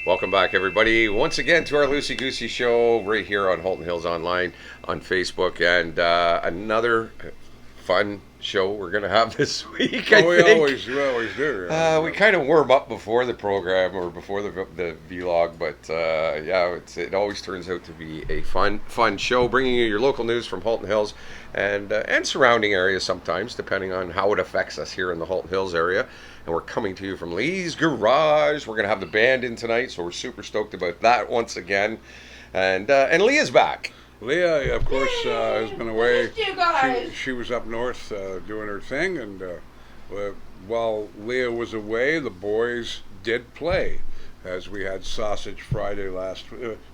Welcome back, everybody, once again to our Loosey Goosey show right here on Halton Hills Online on Facebook, and another fun show we're going to have this week. I we think. always do. We kind of warm up before the program or before the vlog, but it always turns out to be a fun show, bringing you your local news from Halton Hills and surrounding areas sometimes, depending on how it affects us here in the Halton Hills area. And we're coming to you from Lee's Garage. We're going to have the band in tonight, so we're super stoked about that once again. And Leah's back. Leah, of course, has been away. Missed you guys. She was up north doing her thing, and while Leah was away, the boys did play, as we had Sausage Friday last.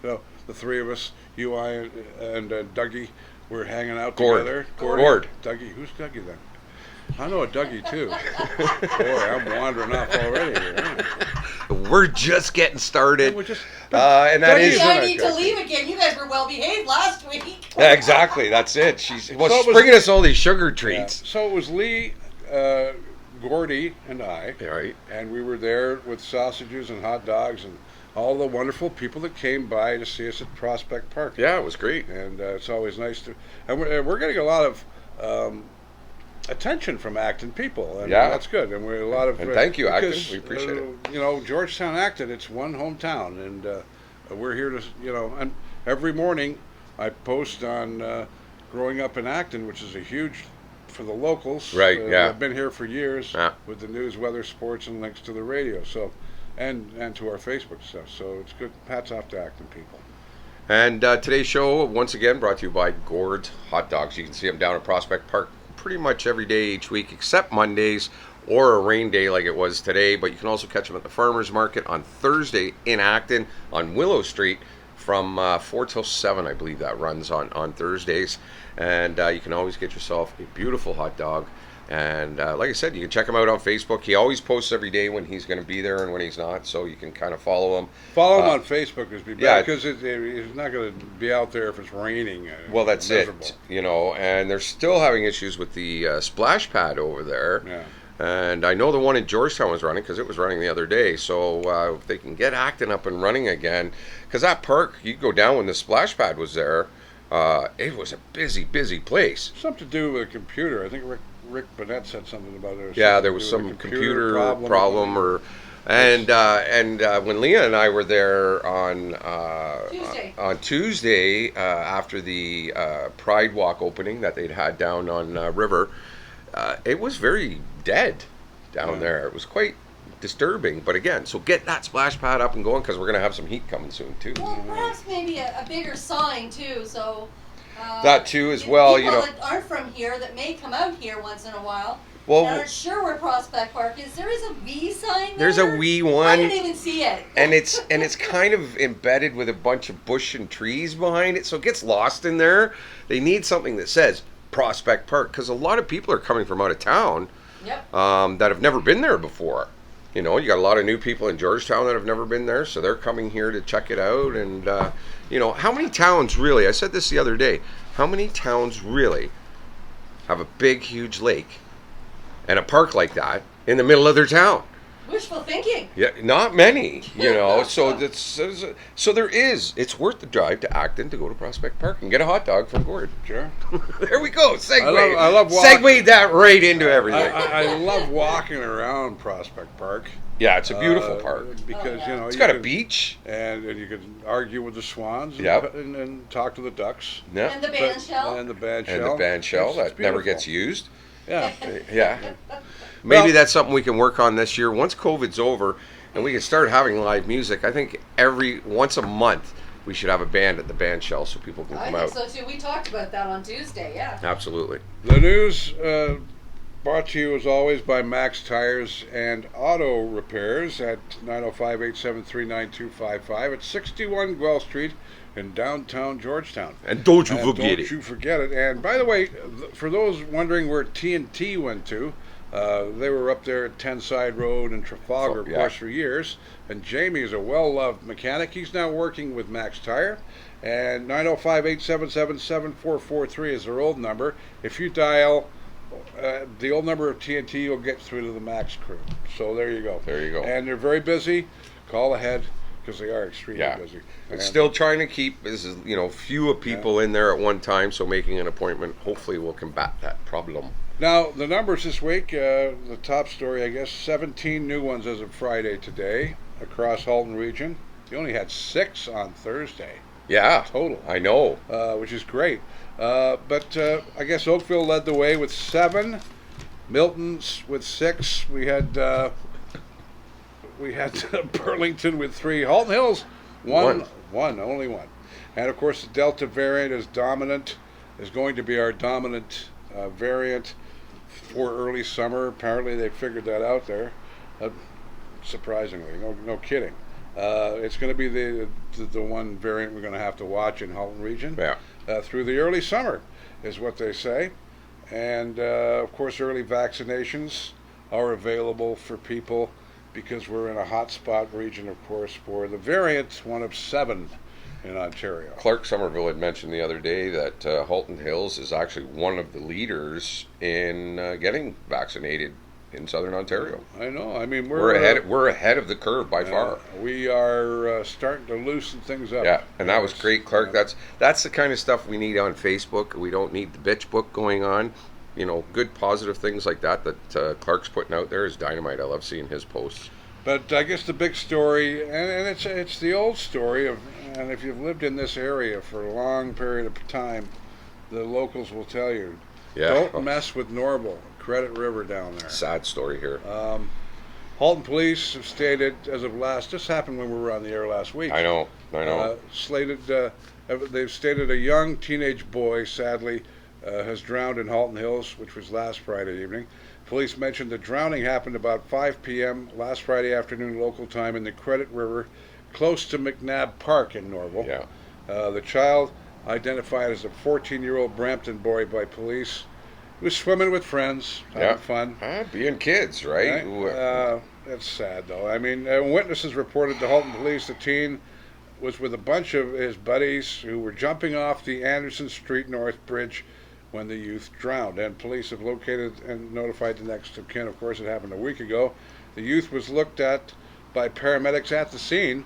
The three of us, you, I, and Dougie, were hanging out together. Gord. Dougie, who's Dougie then? I know a Dougie too. Boy, I'm wandering off already here. We're just getting started. We're just, and that is. I need to leave again. You guys were well behaved last week. Yeah, exactly. That's it. She's bringing us all these sugar treats. Yeah. So it was Lee, Gordy, and I. Right. And we were there with sausages and hot dogs and all the wonderful people that came by to see us at Prospect Park. Yeah, it was great. And it's always nice to. And we're getting a lot of attention from Acton people, and that's good. And we're a lot of. And thank you, Acton. Because, we appreciate it. You know, Georgetown, Acton. It's one hometown, and we're here to. And every morning I post on growing up in Acton, which is a huge for the locals. Right. I've been here for years with the news, weather, sports, and links to the radio. So, and to our Facebook stuff. So it's good. Hats off to Acton people. And today's show, once again, brought to you by Gord's Hot Dogs. You can see them down at Prospect Park pretty much every day each week, except Mondays or a rain day like it was today. But you can also catch them at the Farmers Market on Thursday in Acton on Willow Street from 4 till 7, I believe that runs on Thursdays. And you can always get yourself a beautiful hot dog. And like I said, you can check him out on Facebook. He always posts every day when he's going to be there and when he's not, so you can kind of follow him. Follow him on Facebook is because he's not going to be out there if it's raining. Well, that's miserable. It. And they're still having issues with the splash pad over there. Yeah. And I know the one in Georgetown was running because it was running the other day. So if they can get Acton up and running again, because that park, you go down when the splash pad was there, it was a busy place. Something to do with a computer. I think Rick Burnett said something about it. Yeah, there was some computer problem and when Leah and I were there on Tuesday after the Pride Walk opening that they'd had down on River, it was very dead down there. It was quite disturbing, but again, so get that splash pad up and going because we're going to have some heat coming soon too. Well, perhaps maybe a bigger sign too, so that too as well. People that aren't from here that may come out here once in a while. Well, aren't sure where Prospect Park is. There is a wee sign there. There's a wee one. I didn't even see it. And it's kind of embedded with a bunch of bush and trees behind it, so it gets lost in there. They need something that says Prospect Park because a lot of people are coming from out of town. Yep. That have never been there before. You got a lot of new people in Georgetown that have never been there, so they're coming here to check it out. And, how many towns really, I said this the other day, how many towns really have a big, huge lake and a park like that in the middle of their town? Wishful thinking. Yeah, not many, so there is. It's worth the drive to Acton to go to Prospect Park and get a hot dog from Gord. Sure. There we go. Segue. I love segued that right into everything. I love walking around Prospect Park. Yeah, it's a beautiful park because it's got a beach, and you can argue with the swans, and talk to the ducks, and the band shell, and the band shell that never gets used. Yeah, yeah. Maybe that's something we can work on this year once COVID's over, and we can start having live music. I think once a month we should have a band at the band shell so people can come out. I think so too. We talked about that on Tuesday. Yeah. Absolutely. The news. Brought to you as always by Max Tires and Auto Repairs at 905-873-9255 at 61 Guelph Street in downtown Georgetown. And don't you forget it. Don't you forget it. And by the way, for those wondering where TNT went to, they were up there at 10 Side Road in Trafalgar, of course, for years. And Jamie is a well-loved mechanic. He's now working with Max Tire. And 905-877-7443 is their old number. If you dial the old number of TNT, you'll get through to the Max crew. So there you go. There you go. And they're very busy. Call ahead. because they are extremely Yeah. busy. It's still trying to keep fewer people in there at one time, so making an appointment hopefully will combat that problem. Now, the numbers this week, the top story, I guess, 17 new ones as of Friday today across Halton region. You only had 6 on Thursday. Yeah, Total. I know. Which is great. But I guess Oakville led the way with 7. Milton's with 6. We had Burlington with 3. Halton Hills, one, only one. And of course, the Delta variant is going to be our dominant variant for early summer. Apparently, they figured that out there. Surprisingly, no kidding. It's going to be the one variant we're going to have to watch in Halton region through the early summer, is what they say. And of course, early vaccinations are available for people because we're in a hotspot region, of course, for the variant, one of 7 in Ontario. Clark Somerville had mentioned the other day that Halton Hills is actually one of the leaders in getting vaccinated in Southern Ontario. I know. I mean, we're ahead of the curve by far. We are starting to loosen things up. Yeah, and that was great, Clark. That's the kind of stuff we need on Facebook. We don't need the bitch book going on. Good positive things like that Clark's putting out there is dynamite. I love seeing his posts. But I guess the big story, and it's the old story of, and if you've lived in this area for a long period of time, the locals will tell you, don't mess with Norval, Credit River down there. Sad story here. Halton Police have stated, as of this happened when we were on the air last week. I know. They've stated a young teenage boy, sadly, has drowned in Halton Hills, which was last Friday evening. Police mentioned the drowning happened about 5 p.m. last Friday afternoon local time in the Credit River, close to McNabb Park in Norval. Yeah. The child, identified as a 14-year-old Brampton boy by police, was swimming with friends, having fun. Being kids, right? It's sad, though. I mean, witnesses reported to Halton Police the teen was with a bunch of his buddies who were jumping off the Anderson Street North Bridge when the youth drowned. And police have located and notified the next of kin. Of course, it happened a week ago. The youth was looked at by paramedics at the scene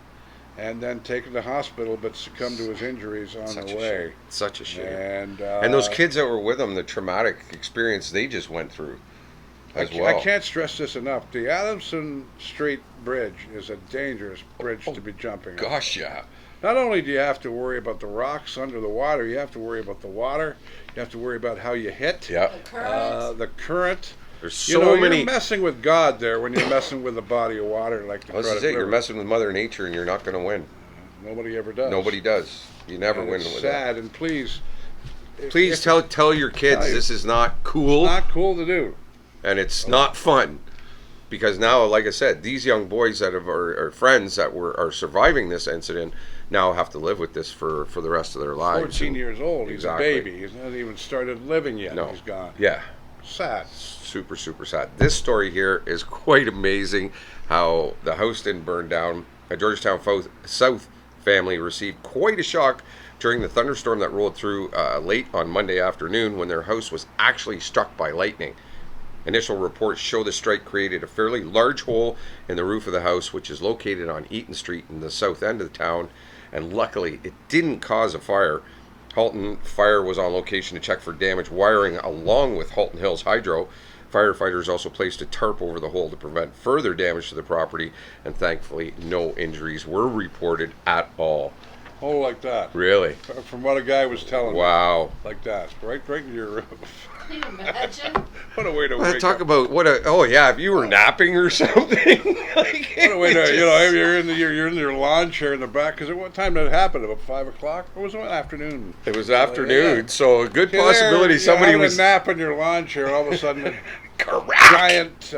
and then taken to hospital, but succumbed to his injuries on the way. Such a shame. And those kids that were with him, the traumatic experience they just went through as well. I can't stress this enough. The Adamson Street Bridge is a dangerous bridge to be jumping on. Gosh, yeah. Not only do you have to worry about the rocks under the water, you have to worry about the water. You have to worry about how you hit. Yeah. The current. There's so many. You're messing with God there when you're messing with a body of water like the Credit River. You're messing with Mother Nature, and you're not going to win. Nobody ever does. Nobody does. You never win with sad, that. And please tell your kids this is not cool. It's not cool to do. And it's not fun. Because now, like I said, these young boys that are friends that are surviving this incident now have to live with this for the rest of their lives. 14 years old. He's Exactly. a baby. He's not even started living yet. No. He's gone. Yeah. Sad. Super, super sad. This story here is quite amazing. How the house didn't burn down. A Georgetown South family received quite a shock during the thunderstorm that rolled through late on Monday afternoon when their house was actually struck by lightning. Initial reports show the strike created a fairly large hole in the roof of the house, which is located on Eaton Street in the south end of the town, and luckily it didn't cause a fire. Halton Fire was on location to check for damaged wiring along with Halton Hills Hydro. Firefighters also placed a tarp over the hole to prevent further damage to the property, and thankfully no injuries were reported at all. Oh, like that. Really? From what a guy was telling me. Wow. Like that. Right in your roof. Can you imagine? What a way to wake talk up. about if you were napping or something. What a way to, you're in your lawn chair in the back. Because at what time did it happen? About 5 o'clock? Or was it afternoon? It was afternoon, Yeah. so a good You're possibility there, somebody having was a nap in your lawn chair. All of a sudden, a giant,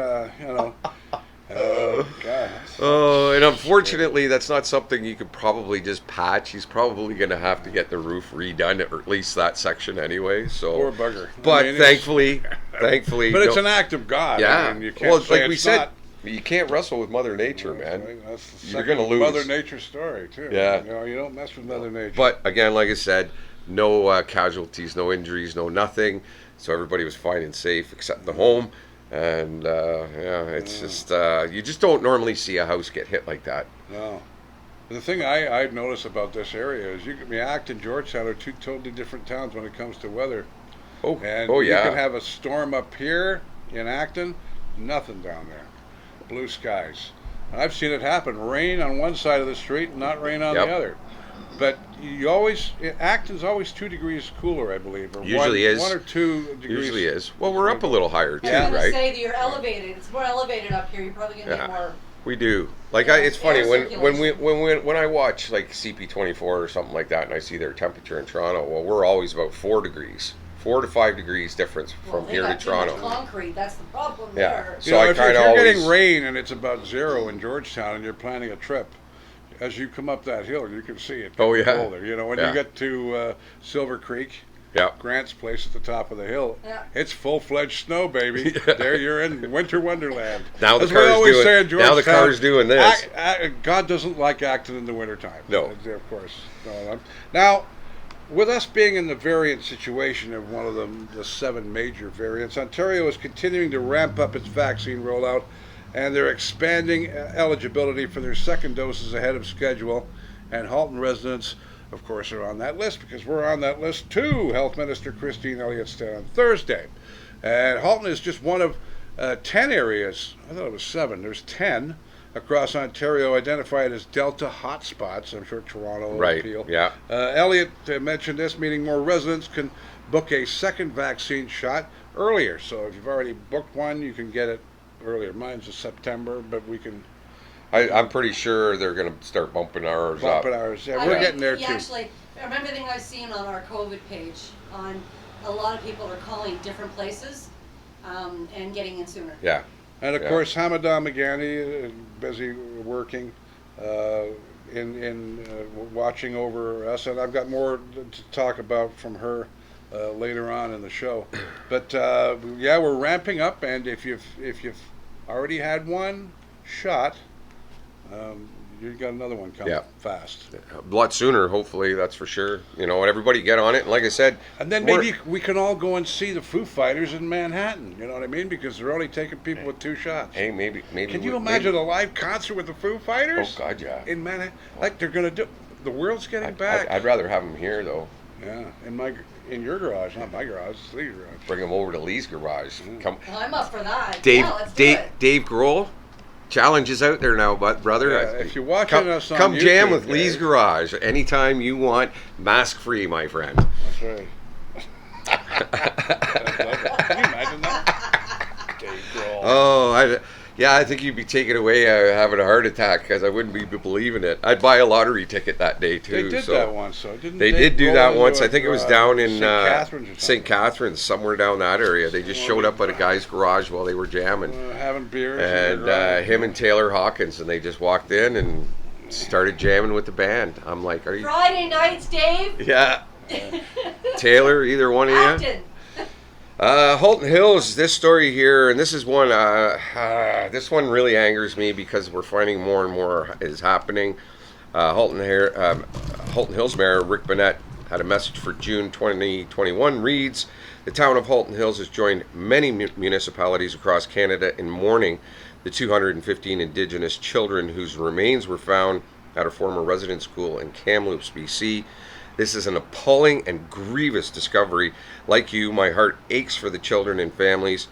oh, God. Oh, and unfortunately, that's not something you could probably just patch. He's probably going to have to get the roof redone, or at least that section anyway. So, Poor bugger. But I mean, thankfully, but it's an act of God. Yeah. I mean, you can't say like we it's said, not. you can't wrestle with Mother Nature, man. That's the You're second gonna lose. Mother Nature story too. Yeah. You don't mess with Mother Nature. But again, like I said, no casualties, no injuries, no nothing. So everybody was fine and safe except the home. And it's just you just don't normally see a house get hit like that. No. The thing I notice about this area is Acton, Georgetown are two totally different towns when it comes to weather. Oh, And oh you yeah. can have a storm up here in Acton, nothing down there. Blue skies. I've seen it happen. Rain on one side of the street and not rain on Yep. the other. But Acton's always 2 degrees cooler, I believe. Or Usually is. 1 or 2 degrees. Usually is. Well, we're up a little higher too, I was gonna right? say that you're elevated. It's more elevated up here. You're probably gonna get more. We do. Like Yeah, it's funny air when I watch like CP24 or something like that, and I see their temperature in Toronto. Well, we're always about 4 degrees, 4 to 5 degrees difference Well, from they here to got too much Toronto. concrete. That's the problem Yeah. there. So I if kinda you're getting always- rain and it's about 0 in Georgetown and you're planning a trip, as you come up that hill, you can see it. Oh, getting yeah. colder. You know, when Yeah. you get to Silver Creek, Yeah. Grant's place at the top of the hill, Yeah. it's full-fledged snow, baby. Yeah. There you're in winter wonderland. Now the As we car's always doing- say in now the Georgetown, car's doing this. God doesn't like Acton in the wintertime. No. Of course. No. Now, with us being in the variant situation of one of the 7 major variants, Ontario is continuing to ramp up its vaccine rollout, and they're expanding eligibility for their second doses ahead of schedule. And Halton residents, of course, are on that list because we're on that list too. Health Minister Christine Elliott said on Thursday. And Halton is just one of 10 areas, I thought it was 7, there's 10 across Ontario identified as Delta hotspots. I'm sure Toronto will Right. appeal. Yeah. Elliott mentioned this, meaning more residents can book a second vaccine shot earlier. So if you've already booked one, you can get it earlier. Mine's in September, but we can I'm pretty sure they're going to start bumping ours bump up. it ours. Yeah, I we're think getting there he too. Actually, I remember everything I've seen on our COVID page. On a lot of people are calling different places and getting in sooner. Yeah. And of Yeah. course, Hamadah Magani, busy working in watching over us, and I've got more to talk about from her later on in the show. But yeah, we're ramping up, and if you've already had one shot, you've got another one coming Yeah. fast. A lot sooner, hopefully, that's for sure. You know, and everybody get on it. And like I said, And then we're- maybe we can all go and see the Foo Fighters in Manhattan. You know what I mean? Because they're only taking people with 2 shots. Hey, maybe. Can you imagine a live concert with the Foo Fighters? Oh God, yeah. In Manhattan, like they're gonna do. The world's getting back. I'd rather have them here though. Yeah, in your garage, not my garage, it's Leah's garage. Bring them over to Lee's garage. Come, Well, I'm up for that. Dave. Yeah, let's do it. Dave Grohl. Challenge is out there now, but brother. Yeah, if you're watching us on come jam YouTube, with Lee's Dave. garage anytime you want, mask free, my friend. That's right. Can you imagine that? Dave Grohl. Oh, I think you'd be taken away having a heart attack because I wouldn't be believing it. I'd buy a lottery ticket that day too. They did so. that once, though, didn't They Dave did do Grohl that into once. I think it was down in St. Catharines or St. something? Catharines, somewhere down that area. They just showed up at a guy's garage while they were jamming, Having beers. and him and Taylor Hawkins, and they just walked in and started jamming with the band. I'm like, are you? Friday nights, Dave. Yeah, Taylor, either one of you. Acton. Halton Hills, this story here, and this is one, this one really angers me because we're finding more and more is happening. Halton Hills Mayor Rick Bennett had a message for June 2021, reads, the town of Halton Hills has joined many municipalities across Canada in mourning the 215 Indigenous children whose remains were found at a former residence school in Kamloops, BC. This is an appalling and grievous discovery. Like you, my heart aches for the children and families.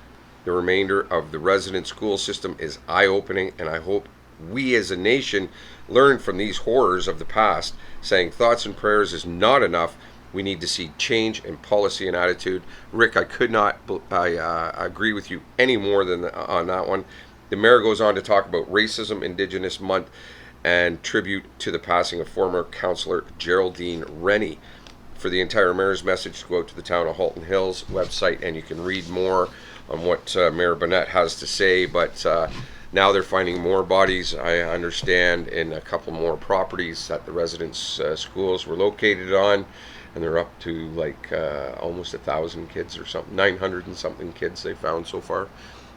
The remainder of the resident school system is eye-opening, and I hope we as a nation learn from these horrors of the past. Saying thoughts and prayers is not enough. We need to see change in policy and attitude. Rick, I could not agree with you any more than on that one. The mayor goes on to talk about Racism Indigenous Month and tribute to the passing of former councillor Geraldine Rennie. For the entire mayor's message, to go out to the town of Halton Hills website, and you can read more on what Mayor Bennett has to say. But now they're finding more bodies, I understand, in a couple more properties that the residents' schools were located on, and they're up to like almost 1,000 kids or something, 900 and something kids they found so far.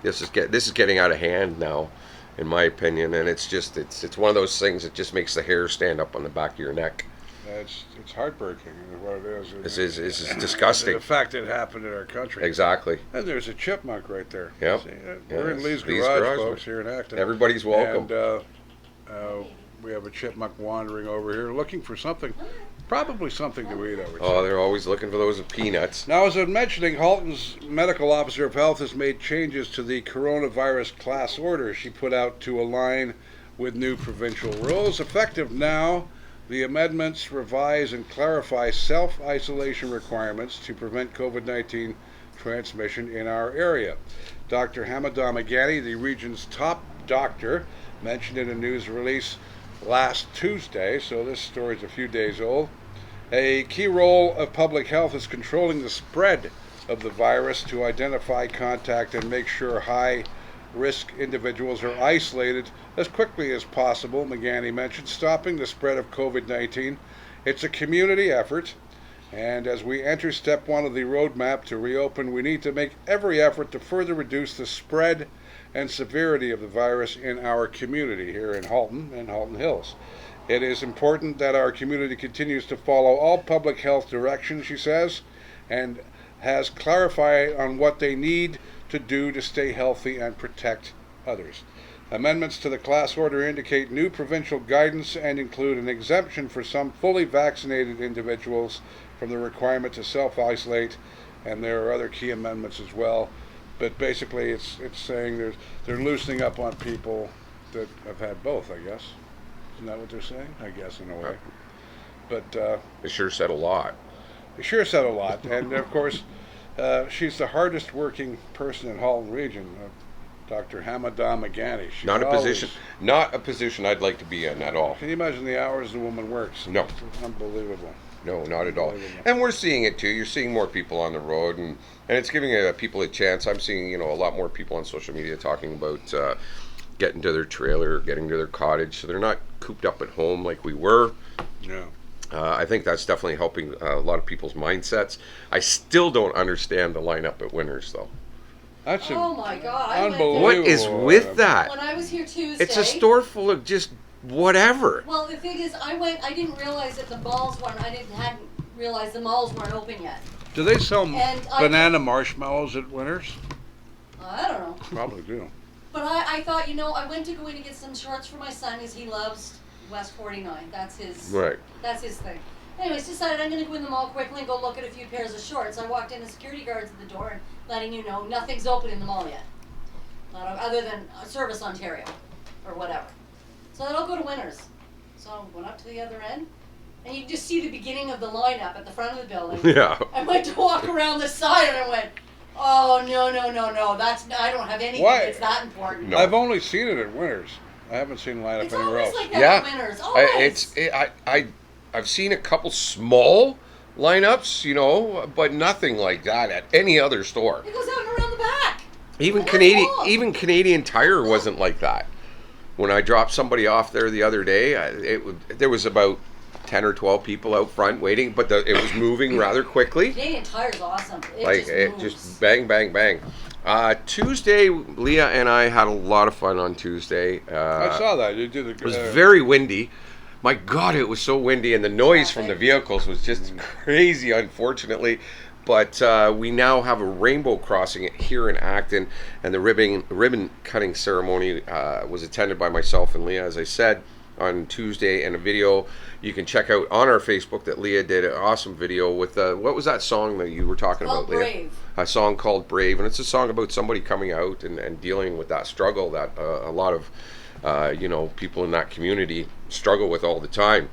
This is getting out of hand now, in my opinion, and it's one of those things that just makes the hair stand up on the back of your neck. It's heartbreaking is what it is. This is disgusting. The fact that it happened in our country. Exactly. And there's a chipmunk right there. Yep. See, we're in Yes, Lee's Lee's garage, garage. folks, here in Acton. Everybody's welcome. And we have a chipmunk wandering over here looking for something, probably something to eat, I would say. Oh, they're always looking for those peanuts. Now, as I was mentioning, Halton's medical officer of health has made changes to the coronavirus class order she put out to align with new provincial rules. Effective now, the amendments revise and clarify self-isolation requirements to prevent COVID-19 transmission in our area. Dr. Hamadah Magani, the region's top doctor, mentioned in a news release last Tuesday, so this story is a few days old. A key role of public health is controlling the spread of the virus to identify contact and make sure high-risk individuals are isolated as quickly as possible, Magani mentioned. Stopping the spread of COVID-19, it's a community effort, and as we enter step one of the roadmap to reopen, we need to make every effort to further reduce the spread and severity of the virus in our community here in Halton and Halton Hills. It is important that our community continues to follow all public health directions, she says, and has clarified on what they need to do to stay healthy and protect others. Amendments to the class order indicate new provincial guidance and include an exemption for some fully vaccinated individuals from the requirement to self-isolate, and there are other key amendments as well. But basically, it's saying they're loosening up on people that have had both, I guess. Isn't that what they're saying? I guess, in a way. But It sure said a lot. they sure said a lot. And, of course, she's the hardest working person in Halton region, Dr. Hamadah Magani. She's Not a position I'd like to be in at all. Can you imagine the hours the woman works? No. It's unbelievable. No, not at all. Unbelievable. And we're seeing it too. You're seeing more people on the road, and it's giving people a chance. I'm seeing a lot more people on social media talking about getting to their trailer, getting to their cottage, so they're not cooped up at home like we were. Yeah. I think that's definitely helping a lot of people's mindsets. I still don't understand the lineup at Winners, though. That's Oh my God! I went unbelievable. What is with that? when I was here Tuesday. It's a store full of just whatever. Well, the thing is, I didn't realize that the malls weren't. hadn't realized the malls weren't open yet. Do they sell And banana marshmallows at Winners? I don't know. Probably do. But I thought, I went to go in to get some shorts for my son because he loves West 49. That's his. Right. That's his thing. Anyways, decided I'm going to go in the mall quickly and go look at a few pairs of shorts. I walked in, the security guards at the door and letting you know nothing's open in the mall yet, other than Service Ontario or whatever. So then I'll go to Winners. So I went up to the other end, and you just see the beginning of the lineup at the front of the building. Yeah. I went to walk around the side, and I went, oh no! I don't have anything Why? that's that important. No. I've only seen it at Winners. I haven't seen lineup It's anywhere always else. like that Yeah. at Winners. Always. I've seen a couple small lineups, but nothing like that at any other store. It goes out and around the back. Even That's Canadian, long. even Canadian Tire wasn't like that. When I dropped somebody off there the other day, there was about 10 or 12 people out front waiting, but it was moving rather quickly. Canadian Tire's awesome. It moves. just bang, bang, bang. Tuesday, Leah and I had a lot of fun on Tuesday. I saw that. You did It was very windy. My God, it was so windy, and the noise from the vehicles was just crazy, unfortunately. But we now have a rainbow crossing here in Acton, and the ribbon cutting ceremony was attended by myself and Leah, as I said, on Tuesday, and a video you can check out on our Facebook that Leah did an awesome video with, what was that song that you were talking about, Leah? Brave. A song called Brave, and it's a song about somebody coming out and dealing with that struggle that a lot of people in that community struggle with all the time.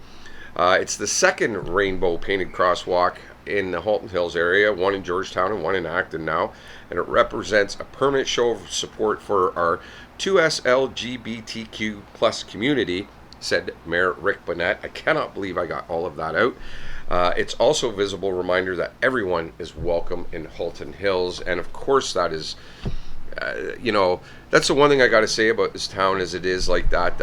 It's the second rainbow painted crosswalk in the Halton Hills area, one in Georgetown and one in Acton now, and it represents a permanent show of support for our 2S LGBTQ plus community, said Mayor Rick Bonnet. I cannot believe I got all of that out. It's also a visible reminder that everyone is welcome in Halton Hills, and of course that is that's the one thing I got to say about this town, is it is like that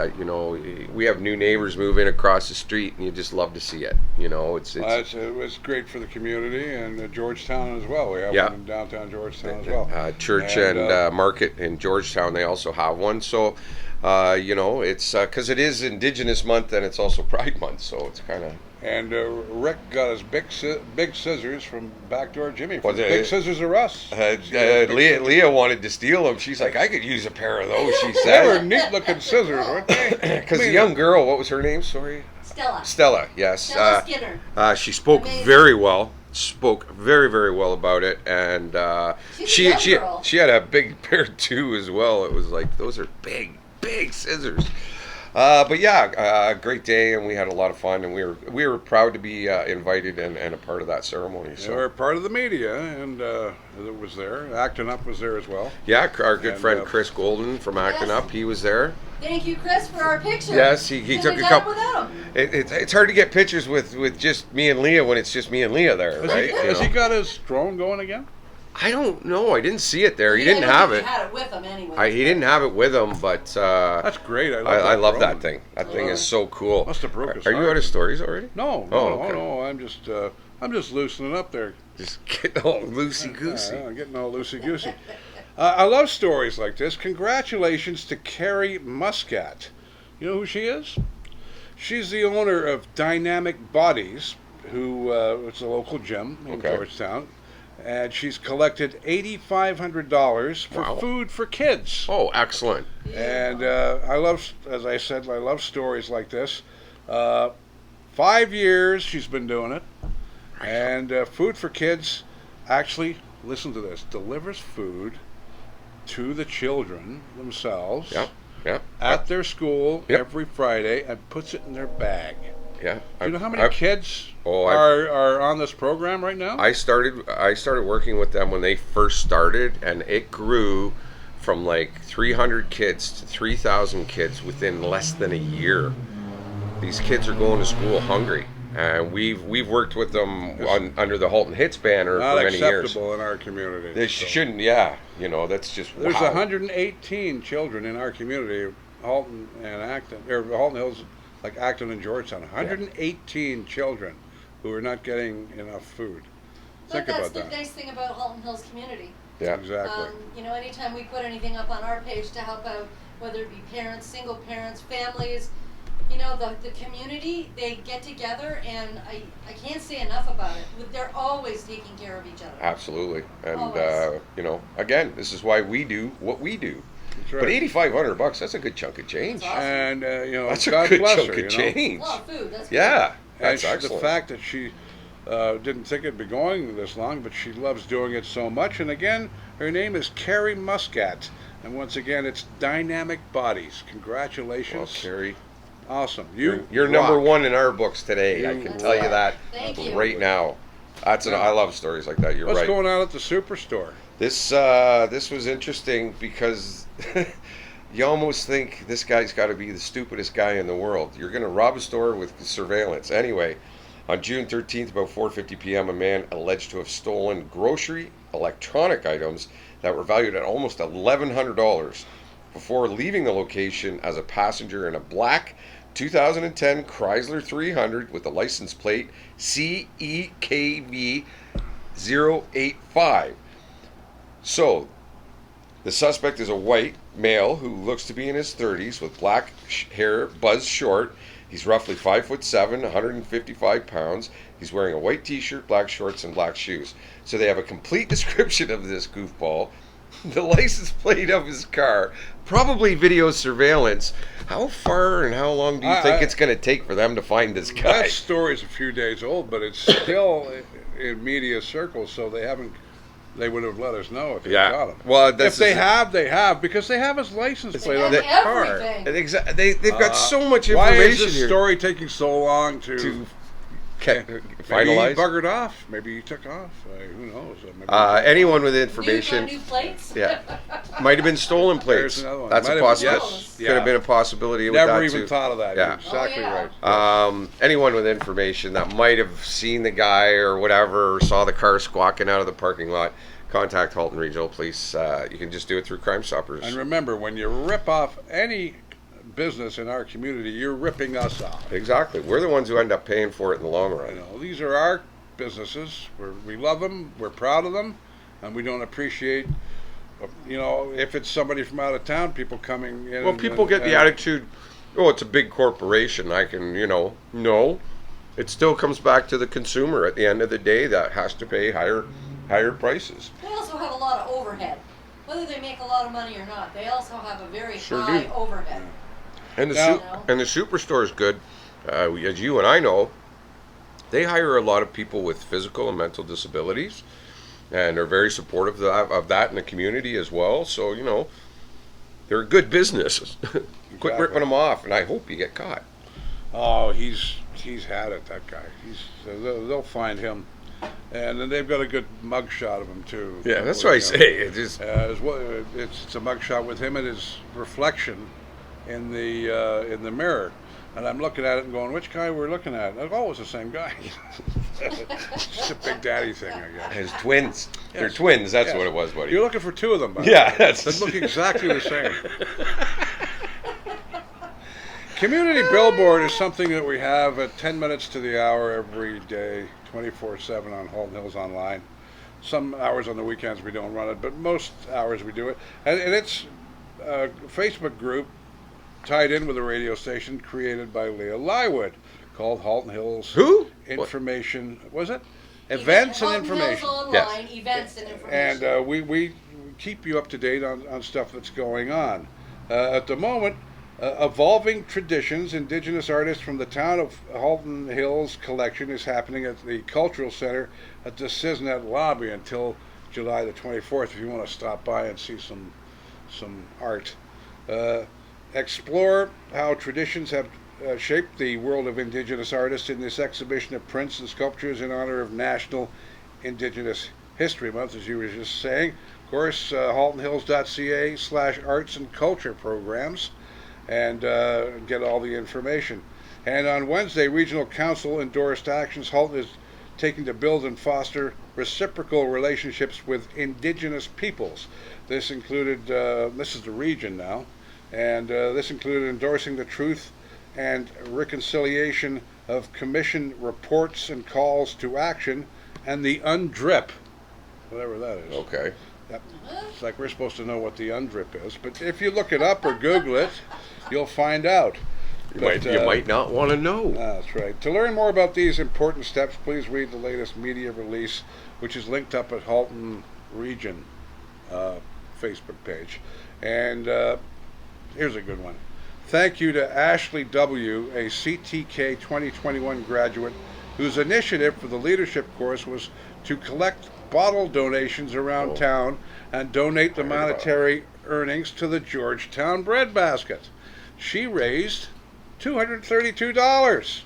we have new neighbors move in across the street, and you just love to see it. It was great for the community, and Georgetown as well. We have one in downtown Georgetown as well. Church and Market in Georgetown, they also have one. So it's because it is Indigenous month, and it's also Pride month, so it's kind of And Rick got his big scissors from Backdoor Jimmy. Was it- Big Scissors of Russ. Leah wanted to steal them. She's like, I could use a pair of those, she They were said. neat looking scissors, weren't they? Because the young girl, what was her name? Sorry. Stella. Stella, yes. Stella Skinner. She spoke Amazing. very well. Spoke very, very well about it, and She's a young girl. she had a big pair too as well. It was like those are big scissors. But yeah, great day, and we had a lot of fun, and we were proud to be invited and a part of that ceremony. They So were part of the media, and it was there. Acton Up was there as well. yeah, our good And, friend Chris Golden from Acton Yes. Up, he was there. Thank you, Chris, for our picture. Yes, he Couldn't took have a done couple. it without him. It's hard to get pictures with just me and Leah when it's just me and Leah there, right? You Has he know? got his drone going again? I don't know. I didn't see it there. He Yeah, I didn't don't have think it. He had it with him anyway. He didn't have it with him, but That's great. I love drone. that thing. That thing is so cool. Must have broke his Are you heart. out of stories already? No, Oh, okay. no. I'm just loosening up there. Just getting all loosey goosey. I'm getting all loosey goosey. I love stories like this. Congratulations to Carrie Muscat. You know who she is? She's the owner of Dynamic Bodies, who it's a local gym in Okay. Georgetown, and she's collected $8,500 for Wow. food for kids. Oh, excellent. And I love, as I said, I love stories like this. 5 years she's been doing it, and Food for Kids actually, listen to this, delivers food to the children themselves. Yeah, yeah, At their school Yep. every Friday and puts it in their bag. yeah. Do you know how many kids Oh, are on this program right now? I started working with them when they first started, and it grew from like 300 kids to 3,000 kids within less than a year. These kids are going to school hungry, and we've worked with them under the Halton Hits banner Not for many years. acceptable in our community. They so. shouldn't, yeah. You know, that's just There's wow. 118 children in our community, Halton and Acton, or Halton Hills, like Acton and Georgetown. 118 children who are not getting enough food. But Think that's about the that. nice thing about Halton Hills community. Yeah. Exactly. You know, anytime we put anything up on our page to help out, whether it be parents, single parents, families, you know, the community, they get together, and I can't say enough about it. They're always taking care of each other. Absolutely. And Always. you know, again, this is why we do what we do. That's right. But $8,500, that's a good chunk of change. That's awesome. And you know, That's a God good bless chunk her. of You know? change. A lot of food, that's good. Yeah. And That's the excellent. fact that she didn't think it'd be going this long, but she loves doing it so much. And again, her name is Carrie Muscat. And once again, it's Dynamic Bodies. Well, Congratulations. Carrie, Awesome. you're number rock. one in our books today. I You can tell you rock. that Thank you. right now. I love stories like that. You're What's right. going on at the Superstore? This was interesting because you almost think this guy's got to be the stupidest guy in the world. You're going to rob a store with surveillance. Anyway, on June 13th, about 4:50 p.m., a man alleged to have stolen grocery electronic items that were valued at almost $1,100 before leaving the location as a passenger in a black 2010 Chrysler 300 with the license plate CEKV 085. So, the suspect is a white male who looks to be in his 30s with black hair, buzzed short. He's roughly 5'7", 155 pounds. He's wearing a white t-shirt, black shorts, and black shoes. So they have a complete description of this goofball, the license plate of his car, probably video surveillance. How far and how long do you think it's going to take for them to find this guy? That story's a few days old, but it's still in media circles, so they would have let us know if they got him. Well, If they have, because they have his license plate on They the have car. everything. They've got so much Why information is this here story taking so long to to Maybe he finalize. buggered off. Maybe he took off. Who knows? Maybe Anyone with New information, plates? yeah, might have been stolen plates. There's another one. That's Might a have- possibility. yes. Could have been a possibility with Never that even too. thought of that. Yeah. You're exactly Oh, right. yeah. Anyone with information that might have seen the guy or whatever, or saw the car squawking out of the parking lot, contact Halton Regional Police. You can just do it through Crime Stoppers. And remember, when you rip off any business in our community, you're ripping us off. Exactly. We're the ones who end up paying for it in the long You run. know, these are our businesses. We love them. We're proud of them, and we don't appreciate. You know, if it's somebody from out of town, people coming in. Well, people get the attitude, oh, it's a big corporation. I can, no. It still comes back to the consumer at the end of the day that has to pay higher prices. They also have a lot of overhead. Whether they make a lot of money or not, they also have a very Sure high do. overhead. And the Now- and the superstore is good, as you and I know. They hire a lot of people with physical and mental disabilities, and they're very supportive of that in the community as well. So they're a good business. Quit Exactly. ripping them off, and I hope you get caught. Oh, he's had it. That guy. They'll find him, and then they've got a good mug shot of him too. Yeah, that's what I say. It just It's a mug shot with him and his reflection in the mirror. And I'm looking at it and going, which guy we're looking at? Oh, it's the same guy. It's a Big Daddy thing, I guess. his twins. They're Yes. twins. That's Yes. what it was, buddy. You're looking for two of them, buddy. Yeah, that's- They look exactly the same. Community billboard is something that we have at 10 minutes to the hour every day, 24/7 on Halton Hills Online. Some hours on the weekends we don't run it, but most hours we do it. And it's a Facebook group tied in with a radio station created by Leah Lywood called Halton Hills Who? Information. Was it? Events and Halton Hills Information. Online, events and information. And we keep you up to date on stuff that's going on. At the moment, Evolving Traditions, Indigenous artists from the town of Halton Hills collection is happening at the Cultural Center at the Cisnet lobby until July the 24th if you want to stop by and see some art. Explore how traditions have shaped the world of Indigenous artists in this exhibition of prints and sculptures in honor of National Indigenous History Month, as you were just saying. Of course, haltonhills.ca/arts and culture programs, and get all the information. And on Wednesday, Regional Council endorsed actions Halton is taking to build and foster reciprocal relationships with Indigenous peoples. This included, this is the region now, and this included endorsing the truth and reconciliation of commission reports and calls to action, and the UNDRIP, whatever that is. Okay. Yep. It's like we're supposed to know what the UNDRIP is, but if you look it up or Google it, you'll find out. You might not want to know. That's right. To learn more about these important steps, please read the latest media release, which is linked up at Halton Region Facebook page. And here's a good one. Thank you to Ashley W., a CTK 2021 graduate, whose initiative for the leadership course was to collect bottle donations around town and donate the monetary earnings to the Georgetown Bread Basket. She raised $232.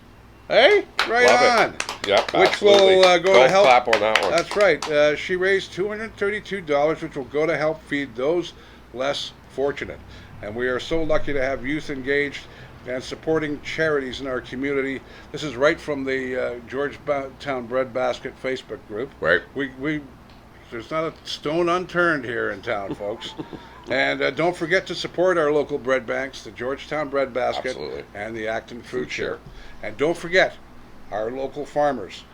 Hey, right Love on. it. Yep, Which will absolutely. go to Golf help. clap on that one. That's right. She raised $232, which will go to help feed those less fortunate. And we are so lucky to have youth engaged and supporting charities in our community. This is right from the Georgetown Bread Basket Facebook group. Right. We there's not a stone unturned here in town, folks. And don't forget to support our local bread banks, the Georgetown Bread Basket Absolutely. and the Acton Food Food Share. Share. And don't forget our local farmers.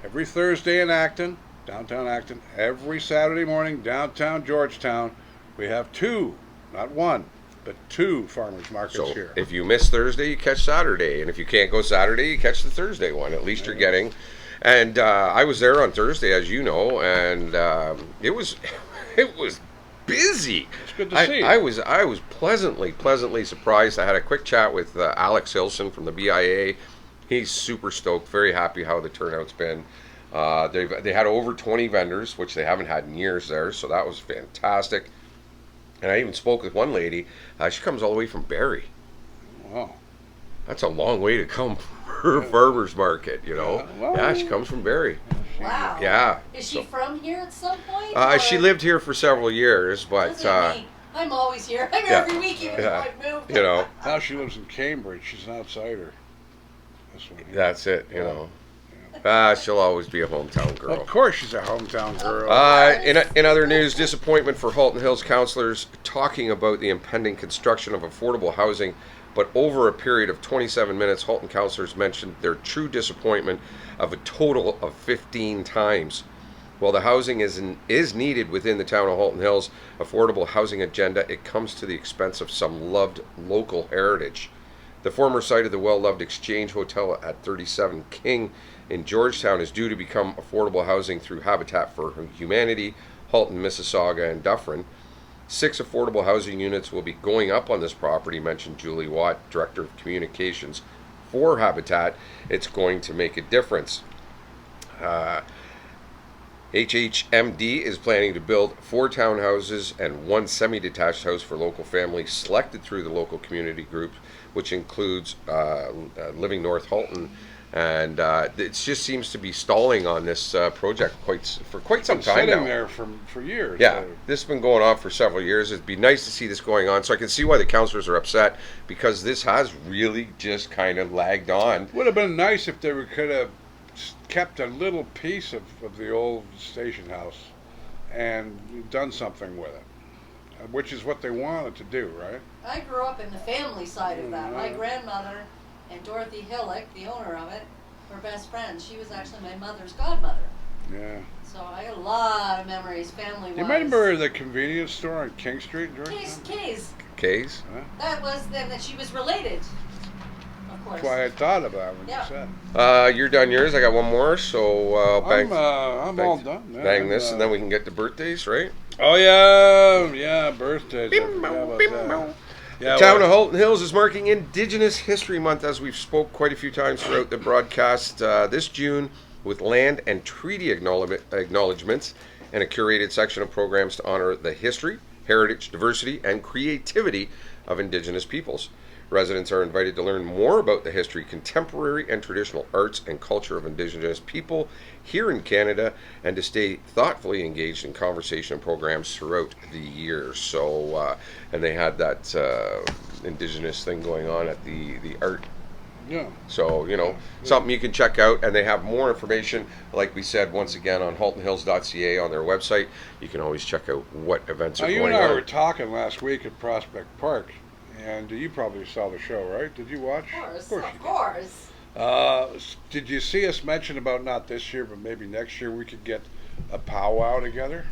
Every Thursday in Acton, downtown Acton, every Saturday morning downtown Georgetown, we have two, not one, but two farmers markets So here. if you miss Thursday, you catch Saturday, and if you can't go Saturday, you catch the Thursday one. At least you're getting. And I was there on Thursday, as you know, and it was busy. It's good to see. I was pleasantly surprised. I had a quick chat with Alex Hilson from the BIA. He's super stoked, very happy how the turnout's been. They had over 20 vendors, which they haven't had in years there, so that was fantastic. And I even spoke with one lady. She comes all the way from Barrie. Wow. That's a long way to come for a farmer's market, you know. Yeah, well, Yeah, she comes from Barrie. Wow. Yeah. Is she from here at some point? She or- lived here for several years, but Doesn't mean- I'm always here. I'm here yeah. every week, even Yeah. if I've moved. you know, Now she lives in Cambridge. She's an outsider. This one here. that's it. You know, she'll always be a hometown girl. Of course she's a hometown girl. In other news, disappointment for Halton Hills councillors talking about the impending construction of affordable housing, but over a period of 27 minutes, Halton councillors mentioned their true disappointment of a total of 15 times. While the housing is needed within the town of Halton Hills affordable housing agenda, it comes to the expense of some loved local heritage. The former site of the well-loved Exchange Hotel at 37 King in Georgetown is due to become affordable housing through Habitat for Humanity, Halton, Mississauga, and Dufferin. 6 affordable housing units will be going up on this property, mentioned Julie Watt, Director of Communications for Habitat. It's going to make a difference. HHMD is planning to build 4 townhouses and 1 semi-detached house for local families selected through the local community group, which includes Living North Halton. And it just seems to be stalling on this project for quite some time sitting now. there for years. Yeah, this has been going on for several years. It'd be nice to see this going on, so I can see why the councillors are upset, because this has really just kind of lagged on. Would have been nice if they could have kept a little piece of the old station house and done something with it, which is what they wanted to do, right? I grew up in the family side of that. My grandmother and Dorothy Hillick, the owner of it, were best friends. She was actually my mother's godmother. Yeah. So I got a lot of memories, family-wise. You remember the convenience store on King Street in Georgetown? K's. Huh? That was then that she was related, of course. That's why I thought of that when Yeah. you said. You're done yours. I got one more, so I'm all done. Yeah, bang this, and then we can get to birthdays, right? Oh yeah, birthdays. I forgot about that. Yeah, The town of Halton Hills is marking Indigenous History Month, as we've spoke quite a few times throughout the broadcast, this June, with land and treaty acknowledgements and a curated section of programs to honor the history, heritage, diversity, and creativity of Indigenous peoples. Residents are invited to learn more about the history, contemporary and traditional arts and culture of Indigenous people here in Canada, and to stay thoughtfully engaged in conversation programs throughout the year. So, and they had that Indigenous thing going on at the art. Yeah. So, something you can check out, and they have more information, like we said, once again, on haltonhills.ca on their website. You can always check out what events are Now, you going and I on. were talking last week at Prospect Park, and you probably saw the show, right? Did you watch? Of you course. Did you see us mention about not this year, but maybe next year we could get a powwow together?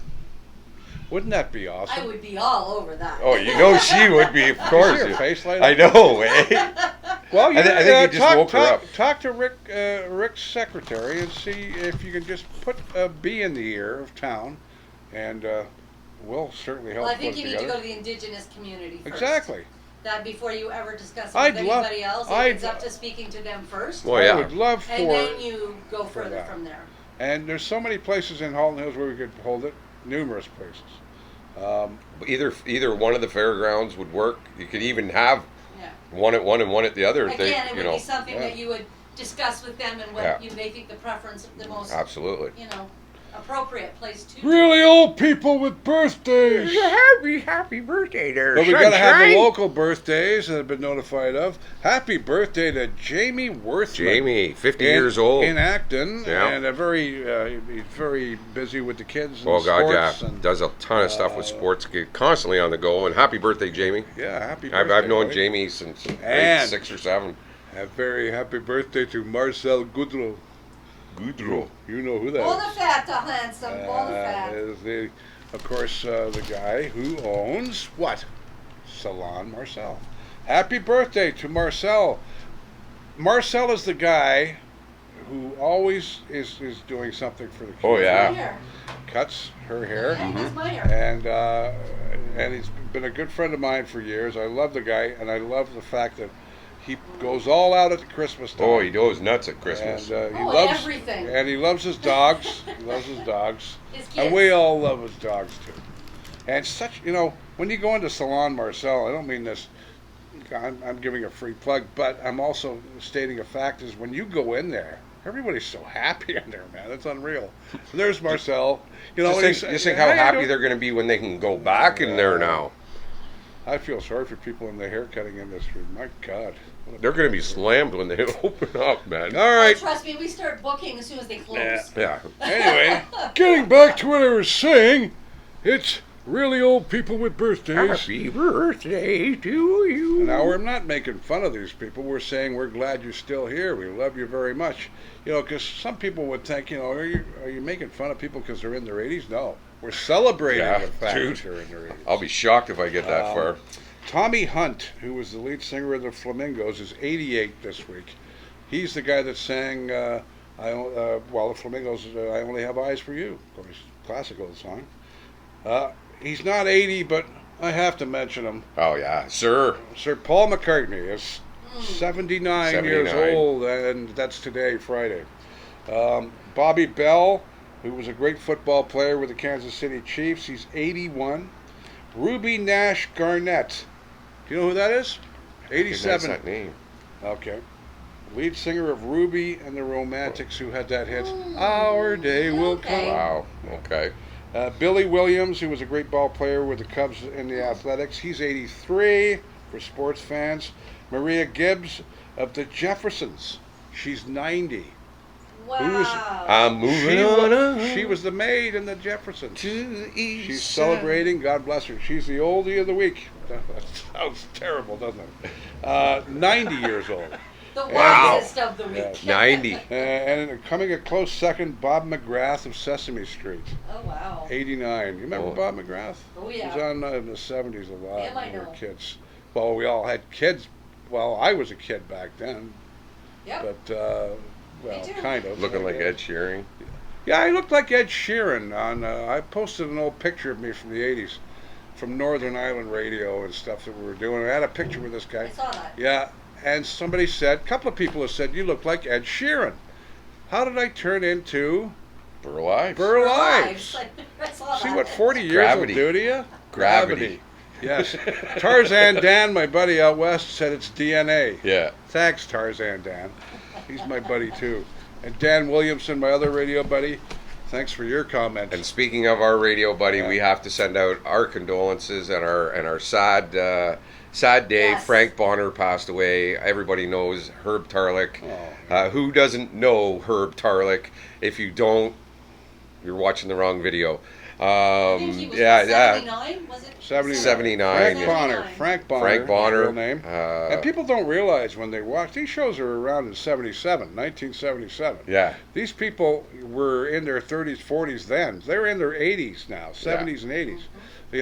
Wouldn't that be awesome? I would be all over that. Oh, she would be, of course. You see her face light up? I know, eh? Well, I think you just woke her up. Talk to Rick's secretary and see if you can just put a bee in the ear of town, and we'll certainly help. Well, I think put you it need to together. go to the Indigenous community first. Exactly. That before you ever discuss it I'd with love- anybody else, I'd- it's up to speaking to them first. Well, I yeah. would love And for. then you go for further that. from there. And there's so many places in Halton Hills where we could hold it. Numerous places. Either one of the fairgrounds would work. You could even have Yeah. one at one and one at the other. if they, Again, it would be something Yeah. that you would discuss with them and what Yeah. they think the preference, the most, Absolutely. appropriate place to. Really old people with birthdays. Happy birthday there, But we got to have the local birthdays that have been notified of. Happy birthday to Jamie Worthman. Jamie, 50 years old. in Acton, Yeah. and he's very busy with the kids. And Oh, God, sports yeah. and, Does a ton of stuff with sports. Constantly on the go. And happy birthday, Jamie. yeah, happy birthday. I've known buddy. Jamie since grade And- 6 or 7. A very happy birthday to Marcel Goudreau. Goudreau. You know who that is. Bonafat, handsome, Bonafat. Is of course, the guy who owns what? Salon Marcel. Happy birthday to Marcel. Marcel is the guy who always is doing something for the community. Oh, yeah. Here. Cuts her hair. Yeah, that's my hair. And he's been a good friend of mine for years. I love the guy, and I love the fact that he goes all out at the Christmas time. Oh, he goes nuts at Christmas. And he Oh, loves everything. and he loves his dogs. He loves his dogs, His kids. and we all love his dogs too. And such, when you go into Salon Marcel, I don't mean this. I'm giving a free plug, but I'm also stating a fact: is when you go in there, everybody's so happy in there, man. It's unreal. There's Marcel. Just think how happy they're going to be when they can go back in there now. I feel sorry for people in the haircutting industry. My God. They're going to be slammed when they open up, man. All right. Trust me, we start booking as soon as they close. Yeah. Anyway, getting back to what I was saying, it's really old people with birthdays. Happy birthday to you. Now, we're not making fun of these people. We're saying we're glad you're still here. We love you very much. Because some people would think, are you making fun of people because they're in their 80s? No. We're celebrating Yeah, the fact dude. that they're in their 80s. I'll be shocked if I get that far. Tommy Hunt, who was the lead singer of the Flamingos, is 88 this week. He's the guy that sang, the Flamingos, I Only Have Eyes for You. Of course, classical song. He's not 80, but I have to mention him. Oh, yeah. Sir Paul McCartney is 79 years 79. old, and that's today, Friday. Bobby Bell, who was a great football player with the Kansas City Chiefs, he's 81. Ruby Nash Garnett. Do you know who that is? 87. That name. Okay. Lead singer of Ruby and the Romantics, who had that hit, Our Day Will Come. Wow. Okay. Billy Williams, who was a great ball player with the Cubs in the Athletics, he's 83 for sports fans. Maria Gibbs of the Jeffersons, she's 90. Wow. I'm moving on. She was the maid in the Jeffersons. To the east She's side. celebrating. God bless her. She's the oldie of the week. That sounds terrible, doesn't it? 90 years old. The wisest of the week. Yes. 90. And coming a close second, Bob McGrath of Sesame Street. Oh, wow. 89. You remember Oh. Bob McGrath? Oh, yeah. He was on in the 70s a lot Him I when we were know. kids. Well, we all had kids. Well, I was a kid back then. Yep. But, well, too. kind of. Looking I like guess. Ed Sheeran. Yeah, I looked like Ed Sheeran on. I posted an old picture of me from the '80s, from Northern Ireland radio and stuff that we were doing. I had a picture with this guy. I saw that. Yeah, and somebody said, a couple of people have said, you look like Ed Sheeran. How did I turn into Burl Ives. Burl Ives? I saw See that. what 40 years Gravity. will do to you? Gravity. Yes. Tarzan Dan, my buddy out west, said it's DNA. Yeah. Thanks, Tarzan Dan. He's my buddy too. And Dan Williamson, my other radio buddy, thanks for your comments. And speaking of our radio buddy, Yeah. we have to send out our condolences and our sad day. Yes. Frank Bonner passed away. Everybody knows Herb Tarlick. Oh, Who doesn't know Herb Tarlick? If you don't, you're watching the wrong video. I think he was 79, was it? 79, Frank yeah. Bonner. Frank Bonner. Frank Bonner. Real name. And people don't realize when they watch, these shows are around in 1977. Yeah. These people were in their 30s, 40s then. They're in their 80s now, 70s and 80s. You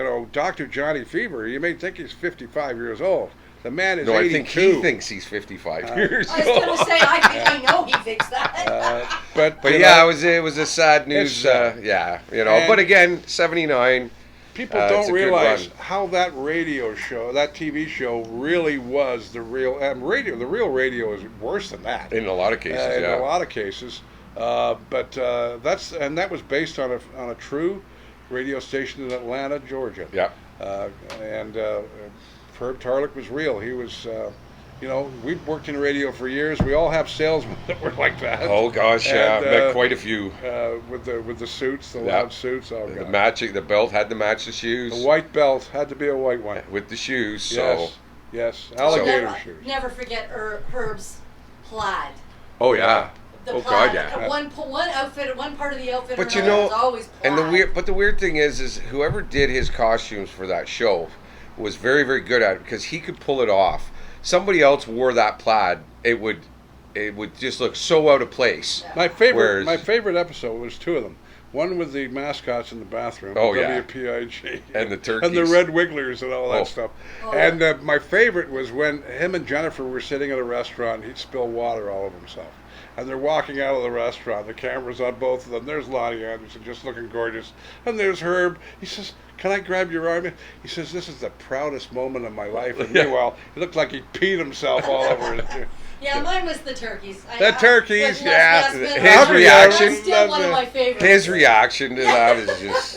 know, Dr. Johnny Fever, you may think he's 55 years old. The man is No, 82. I think he thinks he's 55 years I was old. going to say, I know he thinks that. But But you yeah, know, it was a sad news. It's, Yeah, you know. and- But again, 79. people it's don't a good realize run. how that radio show, that TV show, really was the real radio. The real radio is worse than that. In a lot of cases, In yeah. a lot of cases, but that was based on a true radio station in Atlanta, Georgia. Yeah. And Herb Tarlick was real. He was, we've worked in radio for years. We all have salesmen that were like that. Oh gosh, yeah, And, met quite a few. with the suits, the Yeah. loud suits. Oh, The God. the belt had to match the shoes. The white belt had to be a white one. With the shoes, so. Yes, alligator never, shoes. never forget Herb's plaid. Oh yeah. The Oh plaid. god, yeah. One outfit, one part of the outfit. But or you another know, was always plaid. and the weird thing is whoever did his costumes for that show was very, very good at it because he could pull it off. Somebody else wore that plaid, it would just look so out of place. Yeah. My favorite episode was two of them. One with the mascots in the bathroom, Oh, the yeah. WPIG, And the and the turkeys. red wigglers and all that Oh. stuff. Oh, And my favorite was when him and Jennifer were sitting at a restaurant. He'd spill water all over himself, and they're walking out of the restaurant. The camera's on both of them. There's Lonnie Anderson, just looking gorgeous, and there's Herb. He says, "Can I grab your arm?" He says, "This is the proudest moment of my life." And meanwhile, he looked like he peed himself all over his. Yeah, mine was the turkeys. The turkeys, with Les yeah. Westman. His reaction- That's still one of my favorites. His reaction to that is just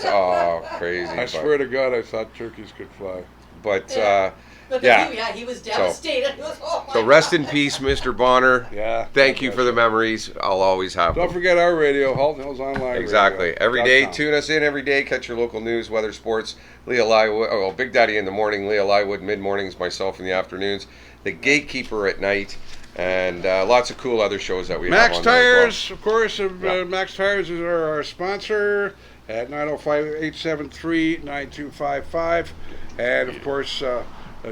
crazy. I but- swear to God, I thought turkeys could fly. But Yeah. But yeah. he was devastated. It was, oh my So rest God. in peace, Mr. Bonner. Yeah. Thank you for the memories. I'll always have Don't them. forget our radio, Halton Hills Online. Exactly. Radio. Every day, .com. tune us in every day. Catch your local news, weather, sports. Leah Lywood, Big Daddy in the morning. Leah Lywood mid-mornings. Myself in the afternoons. The Gatekeeper at night, and lots of cool other shows that we Max have on there as well. Tires, of course. Yeah. Max Tires is our sponsor at 905-873-9255. And, of course,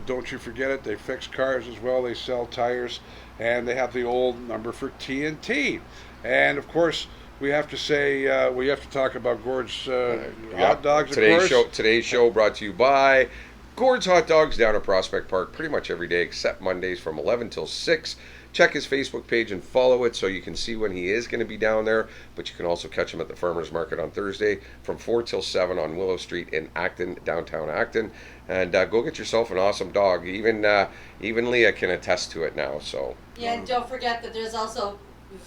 don't you forget it, they fix cars as well. They sell tires. And they have the old number for TNT. And, of course, we have to say, we have to talk about Gord's hot dogs, of course. Today's show brought to you by Gord's Hot Dogs down at Prospect Park pretty much every day except Mondays from 11 till 6. Check his Facebook page and follow it so you can see when he is going to be down there. But you can also catch him at the Farmers Market on Thursday from 4 till 7 on Willow Street in Acton, downtown Acton. And go get yourself an awesome dog. Even Leah can attest to it now. So Yeah, and don't forget that there's also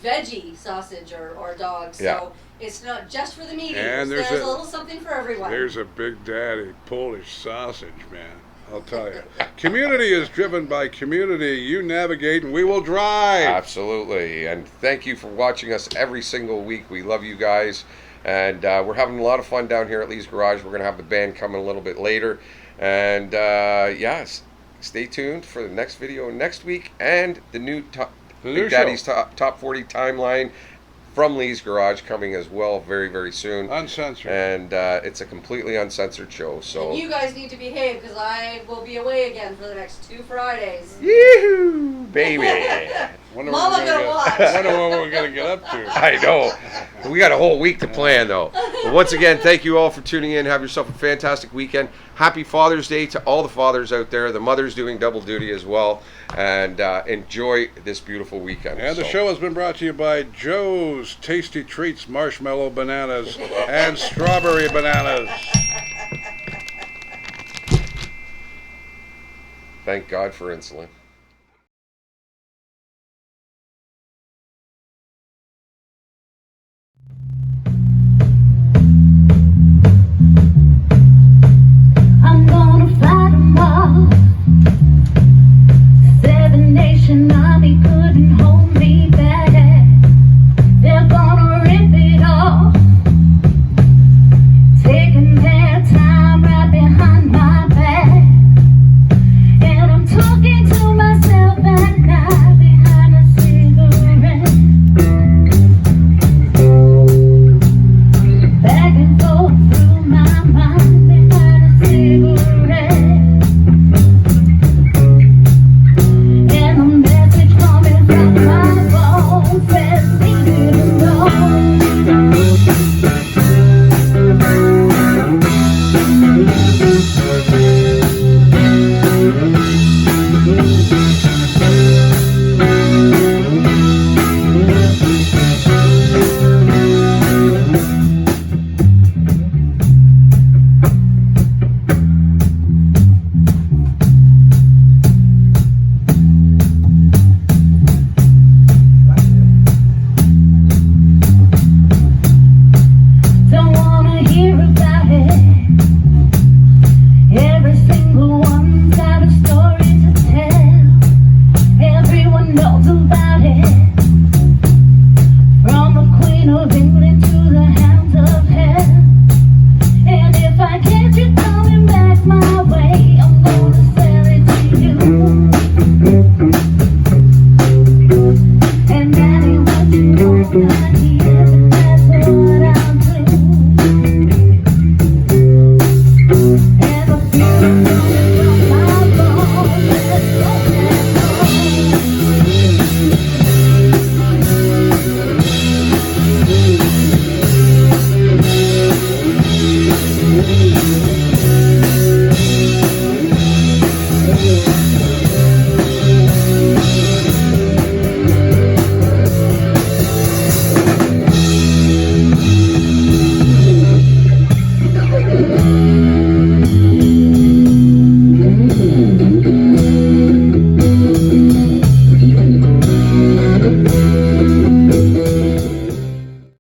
veggie sausage or dogs. So Yeah. it's not just for the meat And eaters. there's There's a- a little something for everyone. There's a Big Daddy Polish sausage, man. I'll tell you. Community is driven by community. You navigate and we will drive. absolutely. And thank you for watching us every single week. We love you guys. And we're having a lot of fun down here at Leah's Garage. We're going to have the band coming a little bit later. And yes, stay tuned for the next video next week and the new Big Daddy's top 40 timeline from Leah's Garage coming as well very, very soon. Uncensored. And it's a completely uncensored show. So And you guys need to behave because I will be away again for the next 2 Fridays. Yee-hoo, baby. Wonder Mama what we're gonna watch. Wonder what we're gonna get up to. I know. We got a whole week to plan, though. But once again, thank you all for tuning in. Have yourself a fantastic weekend. Happy Father's Day to all the fathers out there. The mothers doing double duty as well. And enjoy this beautiful weekend. And the So, show has been brought to you by Joe's Tasty Treats Marshmallow Bananas and Strawberry Bananas. thank God for insulin.